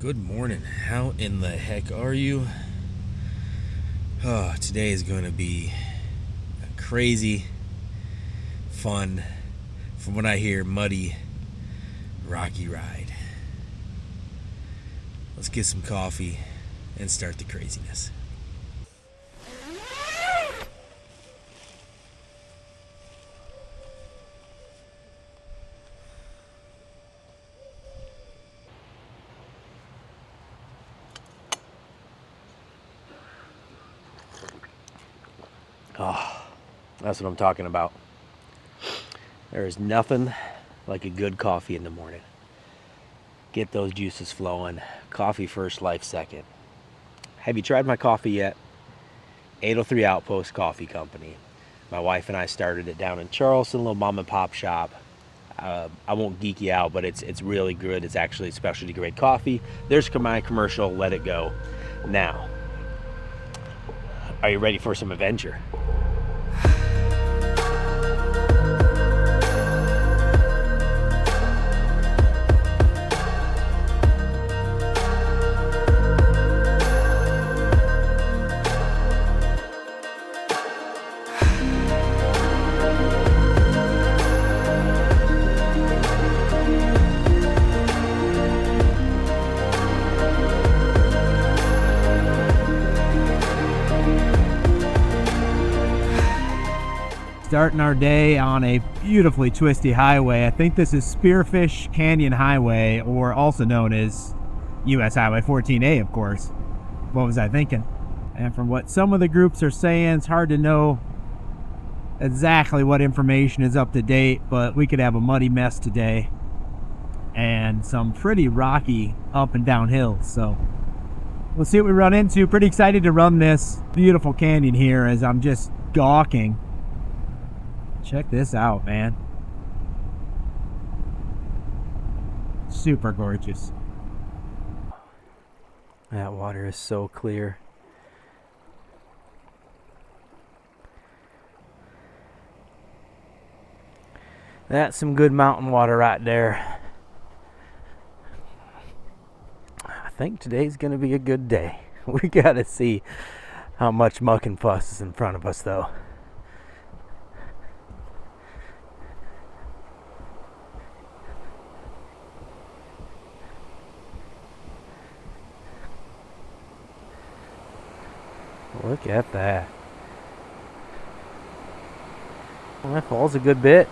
Good morning. How in the heck are you? Oh, today is going to be a crazy, fun, from what I hear, muddy, rocky ride. Let's get some coffee and start the craziness. Oh, that's what I'm talking about. There is nothing like a good coffee in the morning. Get those juices flowing. Coffee first, life second. Have you tried my coffee yet? 803 Outpost Coffee Company. My wife and I started it down in Charleston, a little mom and pop shop. I won't geek you out, but it's really good. It's actually specialty grade coffee. There's my commercial. Let it go. Now, are you ready for some adventure? Starting our day on a beautifully twisty highway. I think this is Spearfish Canyon Highway, or also known as US Highway 14A, of course. What was I thinking? And from what some of the groups are saying, it's hard to know exactly what information is up to date, but we could have a muddy mess today and some pretty rocky up and down hills. So we'll see what we run into. Pretty excited to run this beautiful canyon here as I'm just gawking. Check this out, man. Super gorgeous. That water is so clear. That's some good mountain water right there. I think today's gonna be a good day. We gotta see how much muck and fuss is in front of us, though. Look at that. Well, that falls a good bit.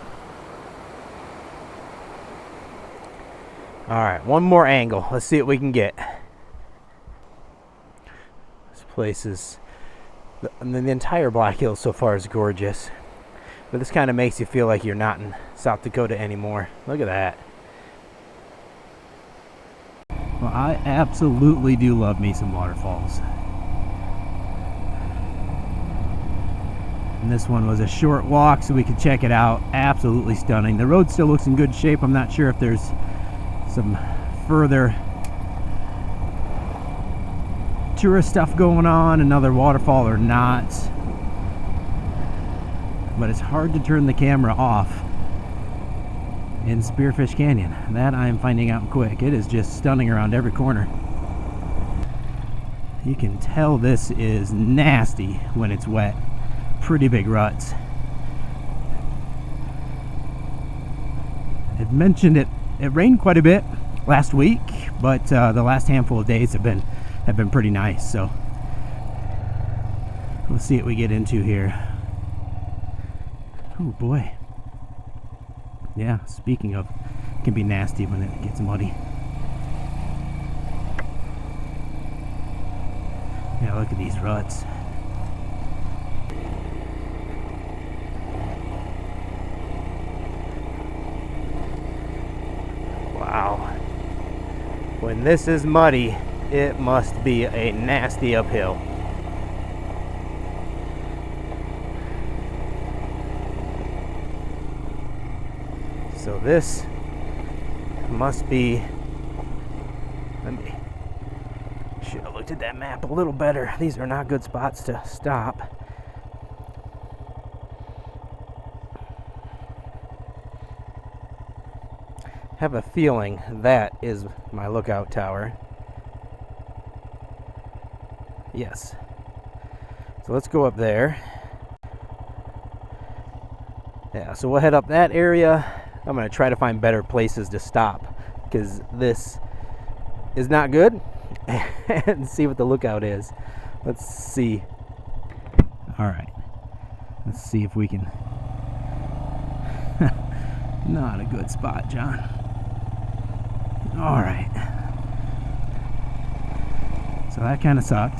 Alright, one more angle. Let's see what we can get. This place is... the entire Black Hills so far is gorgeous. But this kind of makes you feel like you're not in South Dakota anymore. Look at that. Well, I absolutely do love me some waterfalls. And this one was a short walk so we could check it out. Absolutely stunning. The road still looks in good shape. I'm not sure if there's some further tourist stuff going on, another waterfall or not. But it's hard to turn the camera off in Spearfish Canyon. That I'm finding out quick. It is just stunning around every corner. You can tell this is nasty when it's wet. Pretty big ruts. I've mentioned it rained quite a bit last week, but the last handful of days have been pretty nice. So we'll see what we get into here. Oh boy. Yeah, speaking of, it can be nasty when it gets muddy. Yeah, look at these ruts. Wow. When this is muddy, it must be a nasty uphill. So this must be... should have looked at that map a little better. These are not good spots to stop. Have a feeling that is my lookout tower. Yes. So let's go up there. Yeah, so we'll head up that area. I'm going to try to find better places to stop because this is not good. And see what the lookout is. Let's see. All right. Let's see if we can. Not a good spot, John. All right. So that kind of sucked.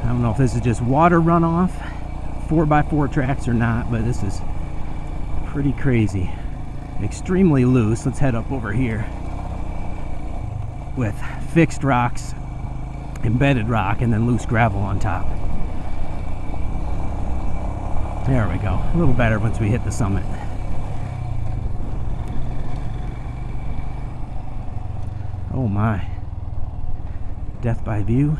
I don't know if this is just water runoff, 4x4 tracks or not, but this is pretty crazy. Extremely loose. Let's head up over here with fixed rocks, embedded rock, and then loose gravel on top. There we go. A little better once we hit the summit. Oh my. Death by view.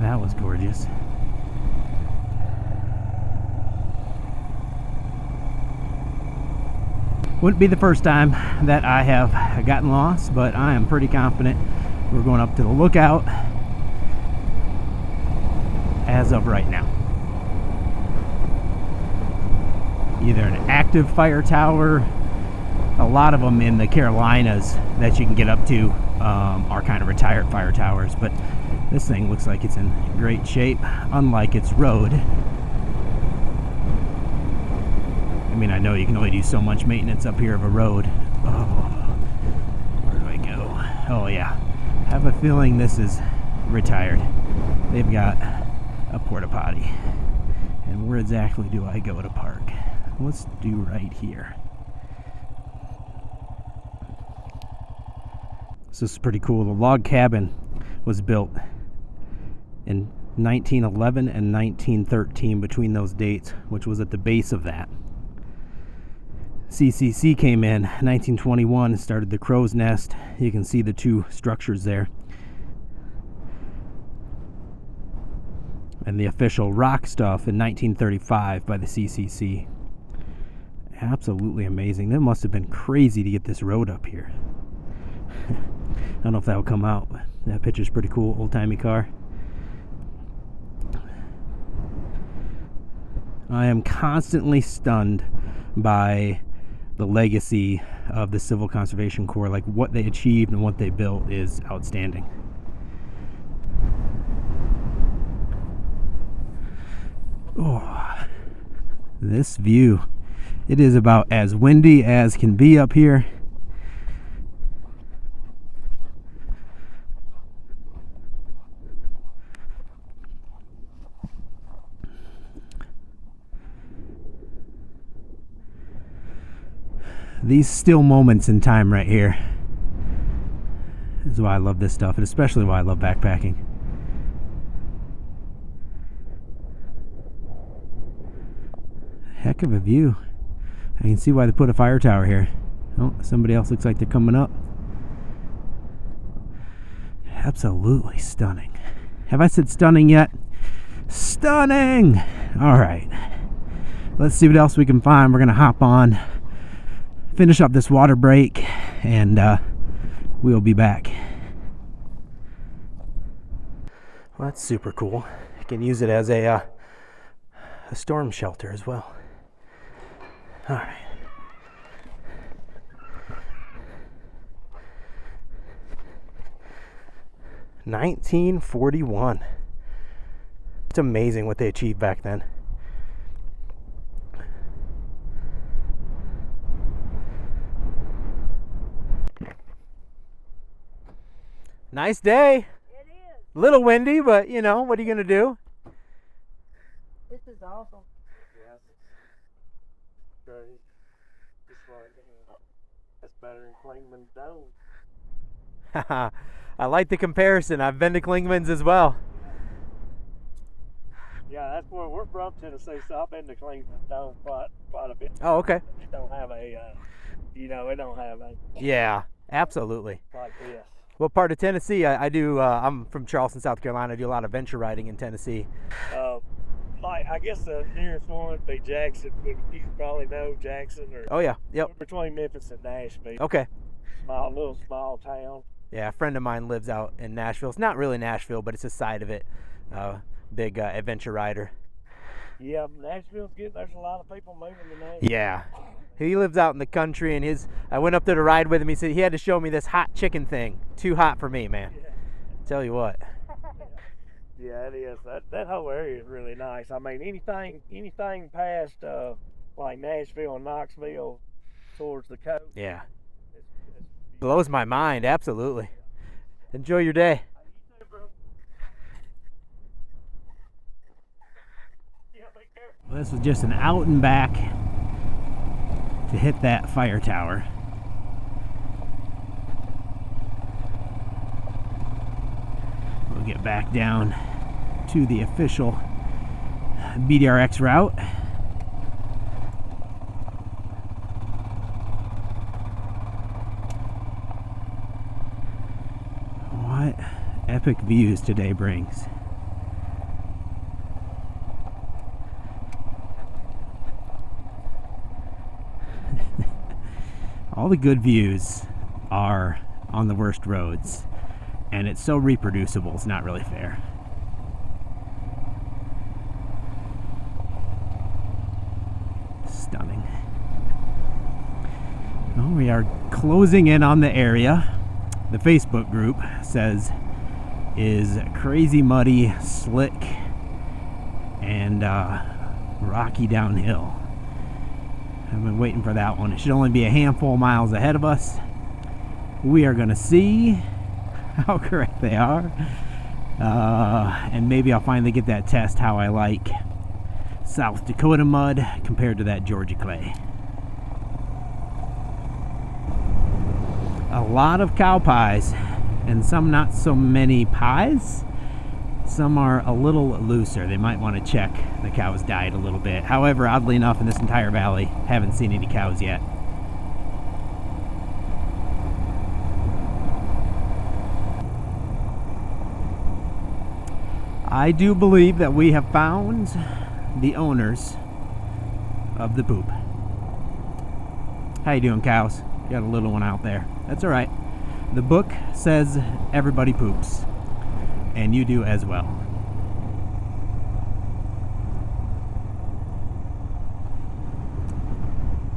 That was gorgeous. Wouldn't be the first time that I have gotten lost, but I am pretty confident we're going up to the lookout as of right now. Either an active fire tower, a lot of them in the Carolinas that you can get up to are kind of retired fire towers, but this thing looks like it's in great shape, unlike its road. I mean, I know you can only do so much maintenance up here of a road. Oh, where do I go? Oh yeah, I have a feeling this is retired. They've got a porta potty. And where exactly do I go to park? Let's do right here. So this is pretty cool. The log cabin was built in 1911 and 1913, between those dates, which was at the base of that. CCC came in 1921 and started the Crow's Nest. You can see the two structures there. And the official rock stuff in 1935 by the CCC. Absolutely amazing. That must have been crazy to get this road up here. I don't know if that will come out, but that picture's pretty cool. Old-timey car. I am constantly stunned by the legacy of the Civil Conservation Corps. Like, what they achieved and what they built is outstanding. Oh, this view. It is about as windy as can be up here. These still moments in time right here is why I love this stuff, and especially why I love backpacking. Heck of a view. I can see why they put a fire tower here. Oh, somebody else looks like they're coming up. Absolutely stunning. Have I said stunning yet? Stunning! Alright. Let's see what else we can find. We're going to hop on, finish up this water break, and we'll be back. Well, that's super cool. You can use it as a storm shelter as well. All right. $1941. It's amazing what they achieved back then. Nice day. It is. Little windy, but you know, what are you gonna do? This is awesome. Yes. Great. Just like, that's better than Klingman's Dome. I like the comparison. I've been to Klingman's as well. Yeah, that's where we're from, Tennessee, so I've been to Klingman's Dome quite a bit. Oh, okay. It don't have a, it don't have a. Yeah. Absolutely. like this. What part of Tennessee? I do. I'm from Charleston, South Carolina. I do a lot of venture riding in Tennessee. Like I guess the nearest one would be Jackson, but you probably know Jackson or Oh yeah. Yep. we're between Memphis and Nashville. Okay. Little small town. Yeah, a friend of mine lives out in Nashville. It's not really Nashville, but it's a side of it. Big adventure rider. Yeah, Nashville's good. There's a lot of people moving to Nashville. Yeah. He lives out in the country, and I went up there to ride with him. He said he had to show me this hot chicken thing. Too hot for me, man. Yeah. Tell you what. Yeah, it is. That whole area is really nice. I mean, anything past like Nashville and Knoxville towards the coast. Yeah. Blows my mind. Absolutely. Enjoy your day. You too, bro. Yeah, be careful. Well, this was just an out and back to hit that fire tower. We'll get back down to the official BDRx route. What epic views today brings. All the good views are on the worst roads, and it's so reproducible, it's not really fair. Stunning. Well, we are closing in on the area the Facebook group says is crazy muddy, slick, and rocky downhill. I've been waiting for that one. It should only be a handful of miles ahead of us. We are going to see how correct they are. And maybe I'll finally get that test how I like South Dakota mud compared to that Georgia clay. A lot of cow pies, and some not so many pies. Some are a little looser. They might want to check the cow's diet a little bit. However, oddly enough, in this entire valley, haven't seen any cows yet. I do believe that we have found the owners of the poop. How you doing, cows? Got a little one out there. That's all right. The book says everybody poops, and you do as well.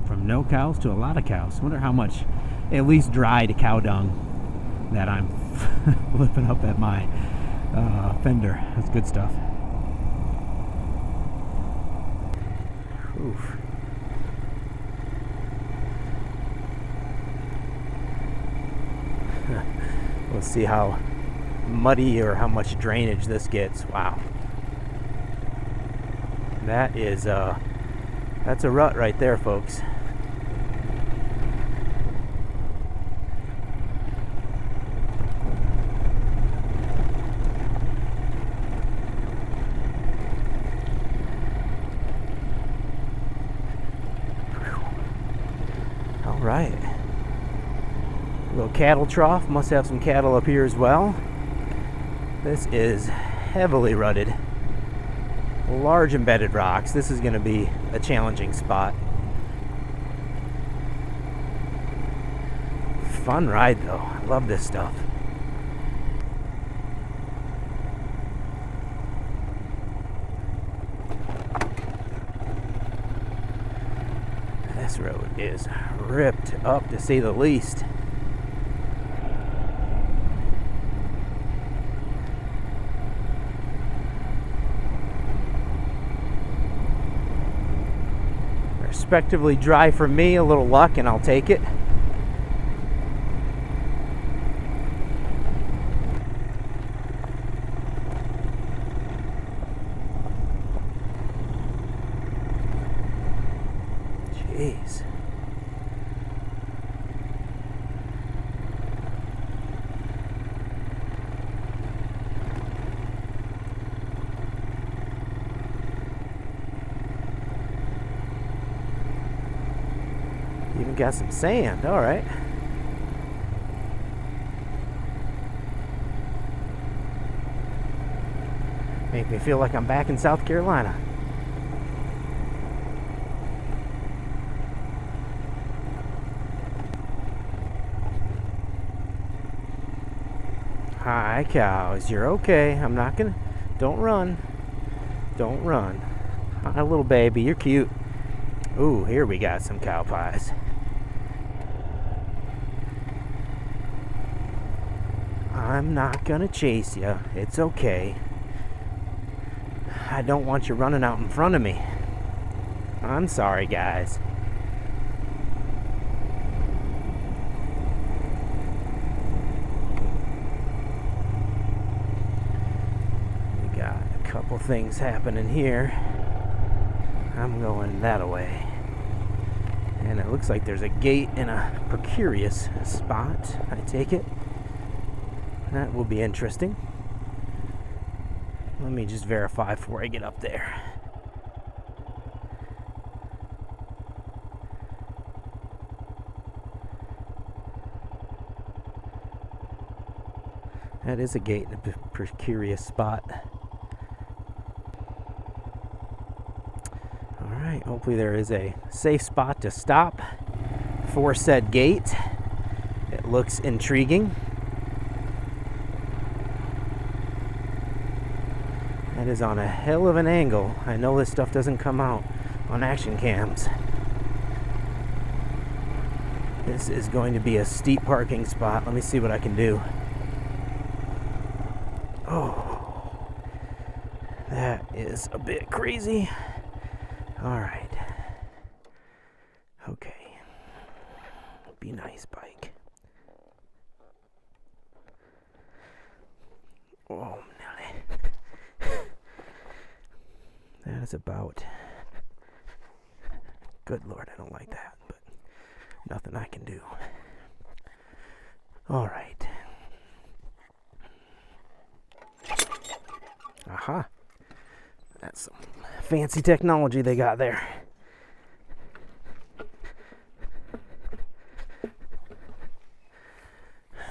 From no cows to a lot of cows. Wonder how much, at least dried cow dung, that I'm flipping up at my fender. That's good stuff. Oof. Let's see how muddy or how much drainage this gets. Wow. That is that's a rut right there, folks. All right. Little cattle trough. Must have some cattle up here as well. This is heavily rutted. Large embedded rocks. This is going to be a challenging spot. Fun ride though. I love this stuff. This road is ripped up to say the least. Respectively dry for me, a little luck and I'll take it. Jeez. Even got some sand, all right. Make me feel like I'm back in South Carolina. Hi, cows. You're okay. I'm not gonna... Don't run. Don't run. Hi, little baby. You're cute. Ooh, here we got some cow pies. I'm not gonna chase you. It's okay. I don't want you running out in front of me. I'm sorry, guys. We got a couple things happening here. I'm going that way. And it looks like there's a gate in a precarious spot, I take it. That will be interesting. Let me just verify before I get up there. That is a gate in a precarious spot. Alright, hopefully there is a safe spot to stop for said gate. It looks intriguing. That is on a hell of an angle. I know this stuff doesn't come out on action cams. This is going to be a steep parking spot. Let me see what I can do. Oh, that is a bit crazy. All right. Okay. Be nice, bike. Oh, Nelly. That is about... Good Lord, I don't like that, but nothing I can do. All right. Aha. That's some fancy technology they got there.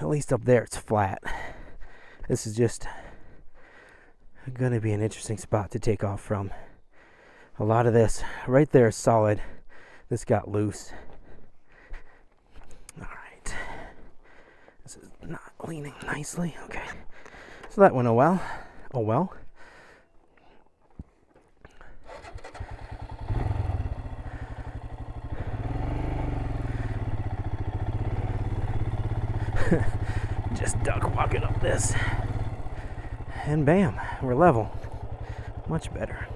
At least up there it's flat. This is just gonna be an interesting spot to take off from. A lot of this right there is solid. This got loose. All right. This is not leaning nicely. Okay. So that went oh well. Oh well. Just duck walking up this. And bam, we're level. Much better.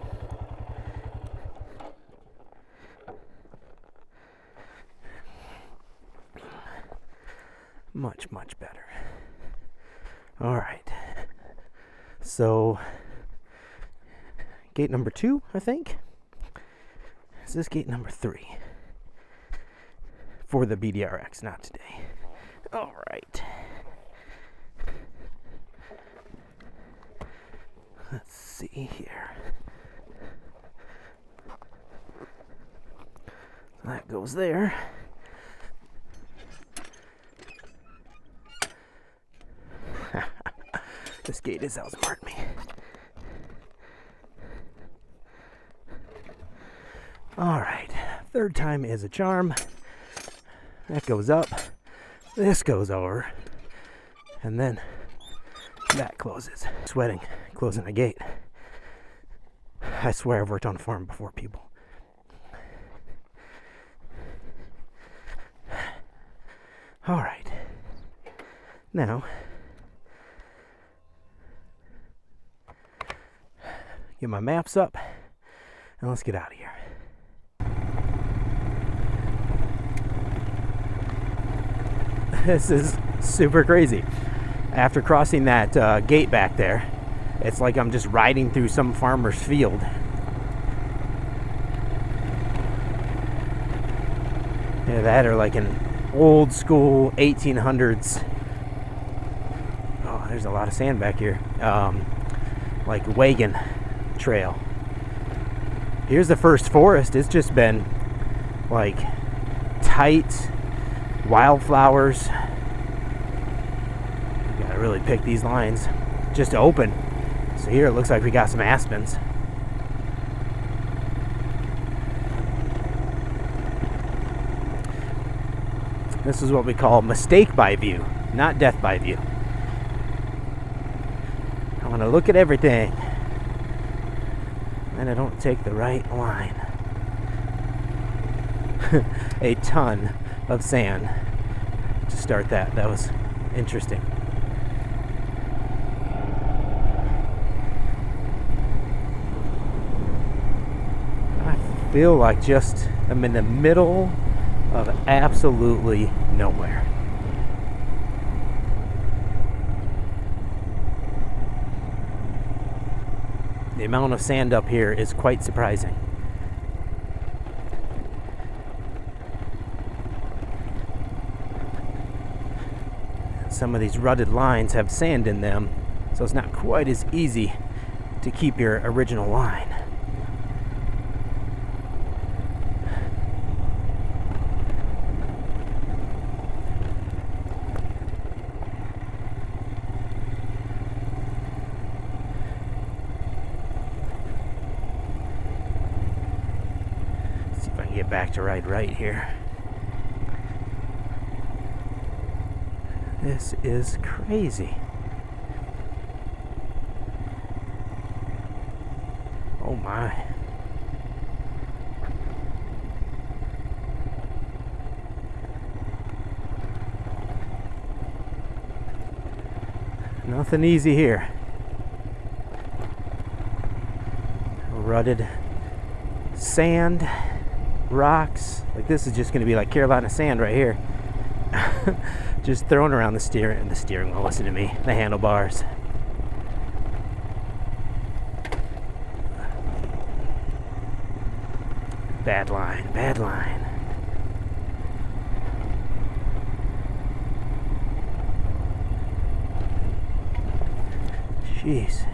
Much, much better. All right. So, gate number 2, I think. Is this gate number 3? For the BDRx, not today. All right. Let's see here. That goes there. This gate is outsmart me. All right. Third time is a charm. That goes up. This goes over. And then that closes. Sweating, closing a gate. I swear I've worked on a farm before, people. All right. Now, get my maps up, and let's get out of here. This is super crazy. After crossing that gate back there, it's like I'm just riding through some farmer's field. Yeah, that or like an old school 1800s. Oh, there's a lot of sand back here. Like wagon trail. Here's the first forest. It's just been like tight wildflowers. You gotta really pick these lines. Just open. So here it looks like we got some aspens. This is what we call mistake by view, not death by view. I want to look at everything, and I don't take the right line. A ton of sand to start that. That was interesting. I feel like just I'm in the middle of absolutely nowhere. The amount of sand up here is quite surprising. Some of these rutted lines have sand in them, so it's not quite as easy to keep your original line. See if I can get back to right here. This is crazy. Oh my. Nothing easy here. Rutted sand, rocks. Like this is just going to be like Carolina sand right here. Just thrown around the steering wheel, listen to me, the handlebars. Bad line, bad line. Jeez.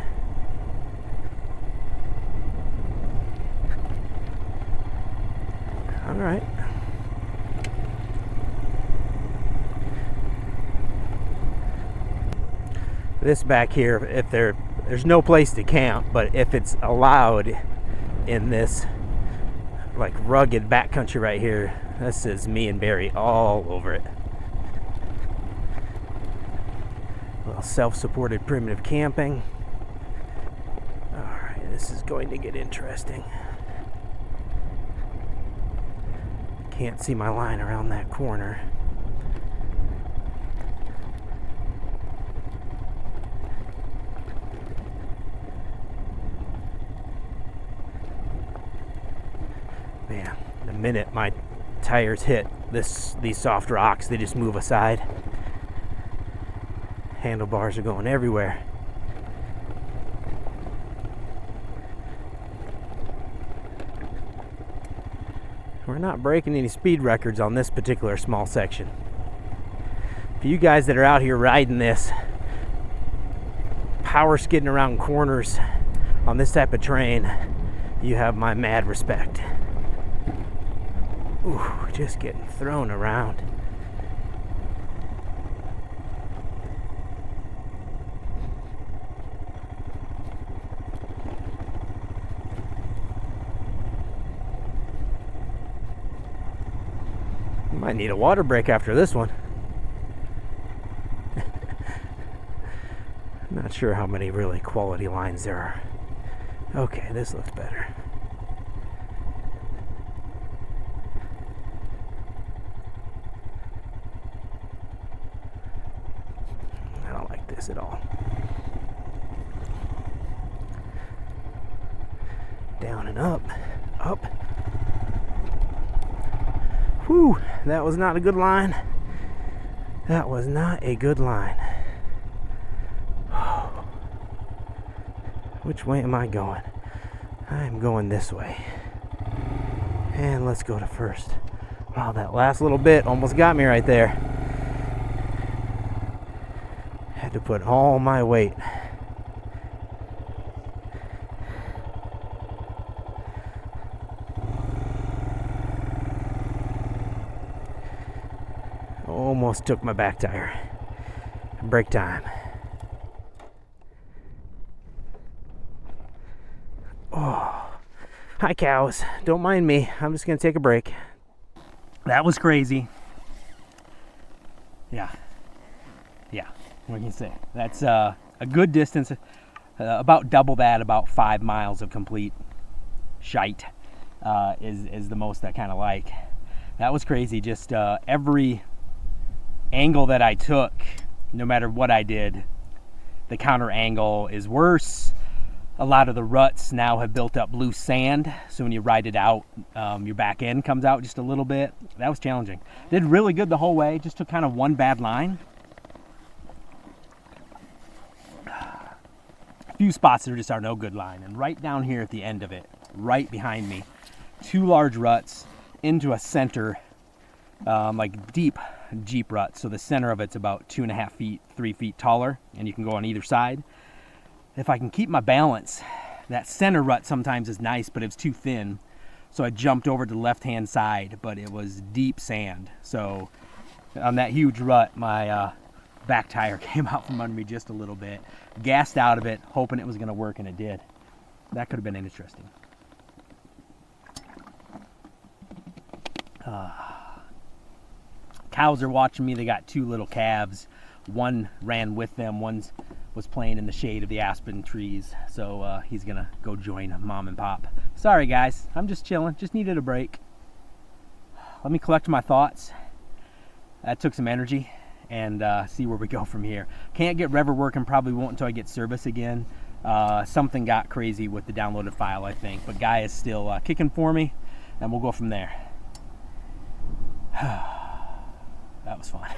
All right. This back here, if there's no place to camp, but if it's allowed in this like rugged backcountry right here, this is me and Barry all over it. A little self-supported primitive camping. All right, this is going to get interesting. Can't see my line around that corner. Man, the minute my tires hit these soft rocks, they just move aside. Handlebars are going everywhere. We're not breaking any speed records on this particular small section. For you guys that are out here riding this, power skidding around corners on this type of terrain, you have my mad respect. Ooh, just getting thrown around. Might need a water break after this one. Not sure how many really quality lines there are. Okay, this looks better. I don't like this at all. Down and up, up. Whew, that was not a good line. That was not a good line. Which way am I going? I'm going this way. And let's go to first. Wow, that last little bit almost got me right there. Had to put all my weight. Almost took my back tire. Break time. Hi cows, don't mind me. I'm just gonna take a break. That was crazy. Yeah. What can you say? That's a good distance, about double that, about 5 miles of complete shite is the most I kind of like. That was crazy. Just every angle that I took, no matter what I did, the counter angle is worse. A lot of the ruts now have built up loose sand, so when you ride it out, your back end comes out just a little bit. That was challenging. Did really good the whole way, just took kind of one bad line. A few spots there just are no good line, and right down here at the end of it, right behind me, 2 large ruts into a center, like deep rut. So the center of it's about 2.5 feet, 3 feet taller, and you can go on either side. If I can keep my balance, that center rut sometimes is nice, but it was too thin. So I jumped over to the left-hand side, but it was deep sand. So on that huge rut, my back tire came out from under me just a little bit. Gassed out of it, hoping it was gonna work, and it did. That could have been interesting. Cows are watching me. They got 2 little calves. One ran with them, one was playing in the shade of the aspen trees, so he's gonna go join mom and pop. Sorry guys, I'm just chilling, just needed a break. Let me collect my thoughts. That took some energy, and see where we go from here. Can't get Rever working, probably won't until I get service again. Something got crazy with the downloaded file, I think, but Guy is still kicking for me, and we'll go from there. That was fun.